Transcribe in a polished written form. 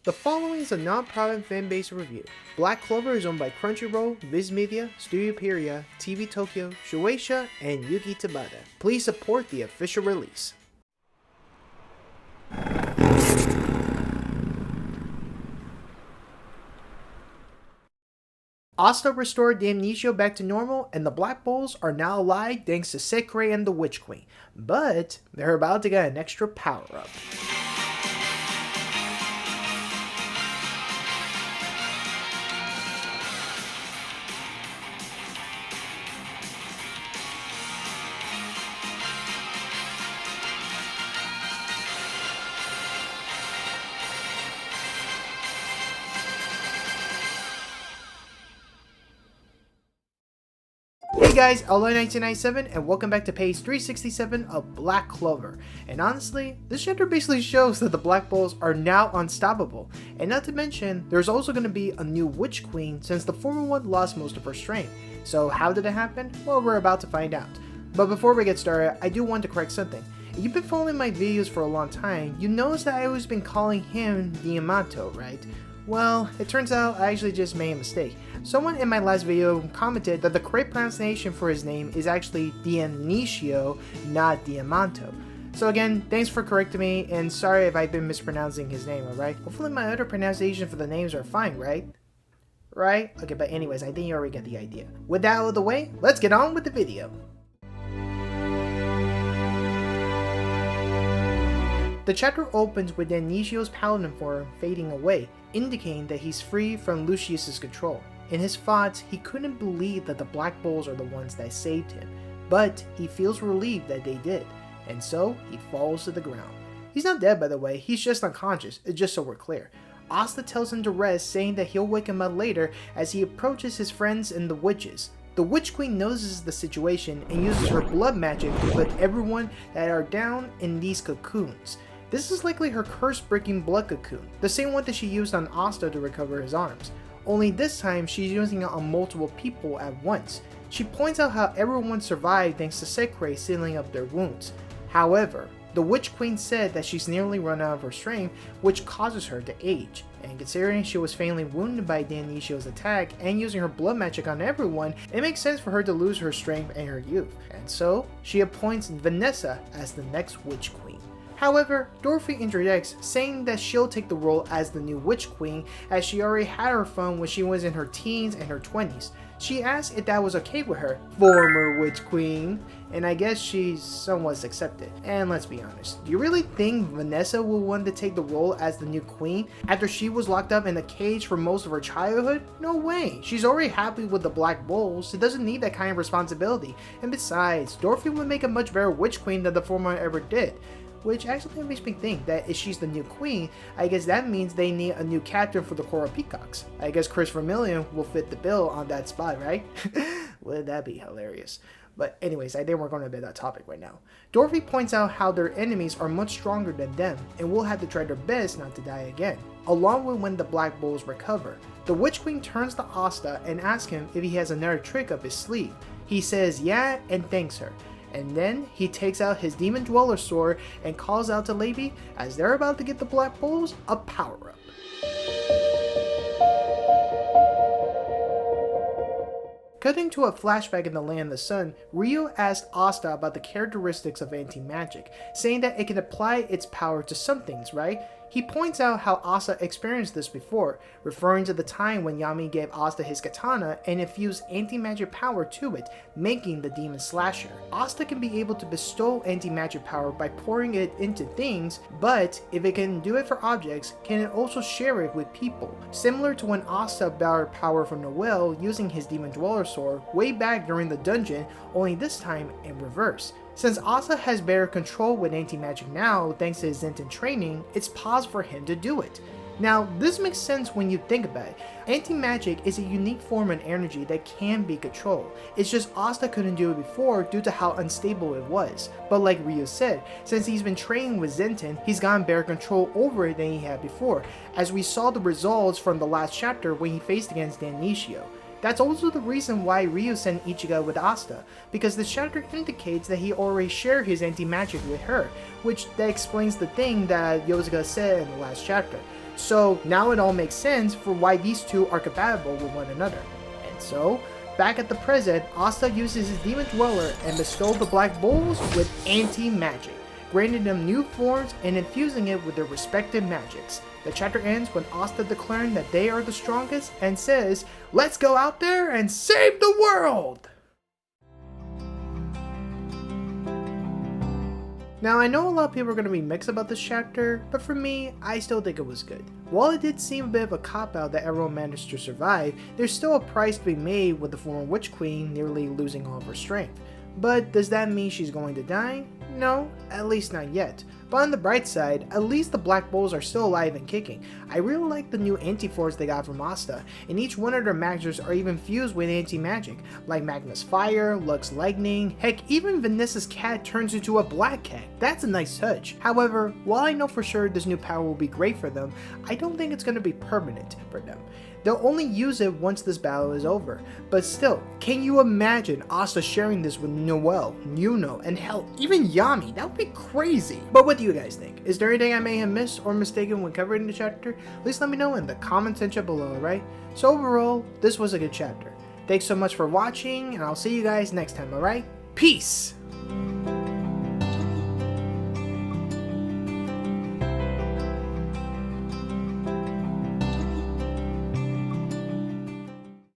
The following is a non-profit fan-based review. Black Clover is owned by Crunchyroll, Viz Media, Studio Pieria, TV Tokyo, Shueisha, and Yuki Tabata. Please support the official release. Asta restored Damnatio back to normal, and the Black Bulls are now alive thanks to Sekirei and the Witch Queen. But they're about to get an extra power-up. Hey guys, Aloy1997 and welcome back to page 367 of Black Clover. And honestly, this chapter basically shows that the Black Bulls are now unstoppable. And not to mention, there's also going to be a new Witch Queen since the former one lost most of her strength. So how did it happen? Well, we're about to find out. But before we get started, I do want to correct something. If you've been following my videos for a long time, you notice that I always been calling him Diamato, right? Well, it turns out I actually just made a mistake. Someone in my last video commented that the correct pronunciation for his name is actually Damnatio, not Diamanto. So again, thanks for correcting me, and sorry if I've been mispronouncing his name, alright? Hopefully my other pronunciation for the names are fine, right? Right? Okay, but anyways, I think you already get the idea. With that out of the way, let's get on with the video. The chapter opens with Damnatio's paladin form fading away, indicating that he's free from Lucius's control. In his thoughts, he couldn't believe that the Black Bulls are the ones that saved him, but he feels relieved that they did, and so he falls to the ground. He's not dead, by the way, he's just unconscious, just so we're clear. Asta tells him to rest, saying that he'll wake him up later as he approaches his friends and the witches. The Witch Queen notices the situation and uses her blood magic to put everyone that are down in these cocoons. This is likely her curse-breaking blood cocoon, the same one that she used on Asta to recover his arms. Only this time, she's using it on multiple people at once. She points out how everyone survived thanks to Sekirei sealing up their wounds. However, the Witch Queen said that she's nearly run out of her strength, which causes her to age. And considering she was fatally wounded by Damnatio's attack and using her blood magic on everyone, it makes sense for her to lose her strength and her youth. And so, she appoints Vanessa as the next Witch Queen. However, Dorothy interjects, saying that she'll take the role as the new Witch Queen as she already had her fun when she was in her teens and her 20s. She asks if that was okay with her, former Witch Queen, and I guess she's somewhat accepted. And let's be honest, do you really think Vanessa will want to take the role as the new queen after she was locked up in a cage for most of her childhood? No way. She's already happy with the Black Bulls, she doesn't need that kind of responsibility. And besides, Dorothy would make a much better Witch Queen than the former ever did. Which actually makes me think that if she's the new queen, I guess that means they need a new captain for the Coral Peacocks. I guess Chris Vermillion will fit the bill on that spot, right? Wouldn't that be hilarious? But anyways, I think we're going to be that topic right now. Dorothy points out how their enemies are much stronger than them and will have to try their best not to die again, along with when the Black Bulls recover. The Witch Queen turns to Asta and asks him if he has another trick up his sleeve. He says yeah and thanks her. And then he takes out his Demon Dweller sword and calls out to Levi as they're about to get the Black Bulls a power-up. Cutting to a flashback in the Land of the Sun, Ryo asked Asta about the characteristics of anti-magic, saying that it can apply its power to some things, right? He points out how Asta experienced this before, referring to the time when Yami gave Asta his katana and infused anti-magic power to it, making the demon slasher. Asta can be able to bestow anti-magic power by pouring it into things, but if it can do it for objects, can it also share it with people? Similar to when Asta borrowed power from Noel using his Demon Dweller sword way back during the dungeon, only this time in reverse. Since Asta has better control with anti-magic now thanks to his Zenten training, it's possible for him to do it. Now, this makes sense when you think about it. Anti-magic is a unique form of energy that can be controlled. It's just Asta couldn't do it before due to how unstable it was. But like Ryo said, since he's been training with Zenten, he's gotten better control over it than he had before, as we saw the results from the last chapter when he faced against Damnatio. That's also the reason why Ryo sent Ichigo with Asta, because the chapter indicates that he already shared his anti-magic with her, which that explains the thing that Yosuga said in the last chapter. So now it all makes sense for why these two are compatible with one another. And so, back at the present, Asta uses his Demon Dweller and bestowed the Black Bulls with anti-magic, granting them new forms and infusing it with their respective magics. The chapter ends when Asta declaring that they are the strongest and says, "Let's go out there and save the world!" Now, I know a lot of people are going to be mixed about this chapter, but for me, I still think it was good. While it did seem a bit of a cop-out that everyone managed to survive, there's still a price to be made with the former Witch Queen nearly losing all of her strength. But does that mean she's going to die? No, at least not yet. But on the bright side, at least the Black Bulls are still alive and kicking. I really like the new anti-forms they got from Asta, and each one of their magics are even fused with anti-magic, like Magma's Fire, Lux's Lightning, heck, even Vanessa's cat turns into a black cat. That's a nice touch. However, while I know for sure this new power will be great for them, I don't think it's going to be permanent for them. They'll only use it once this battle is over. But still, can you imagine Asta sharing this with Noelle, Yuno, and hell, even Yami? That would be crazy. But what do you guys think? Is there anything I may have missed or mistaken when covering the chapter? Please let me know in the comment section below, alright? So overall, this was a good chapter. Thanks so much for watching, and I'll see you guys next time, alright? Peace!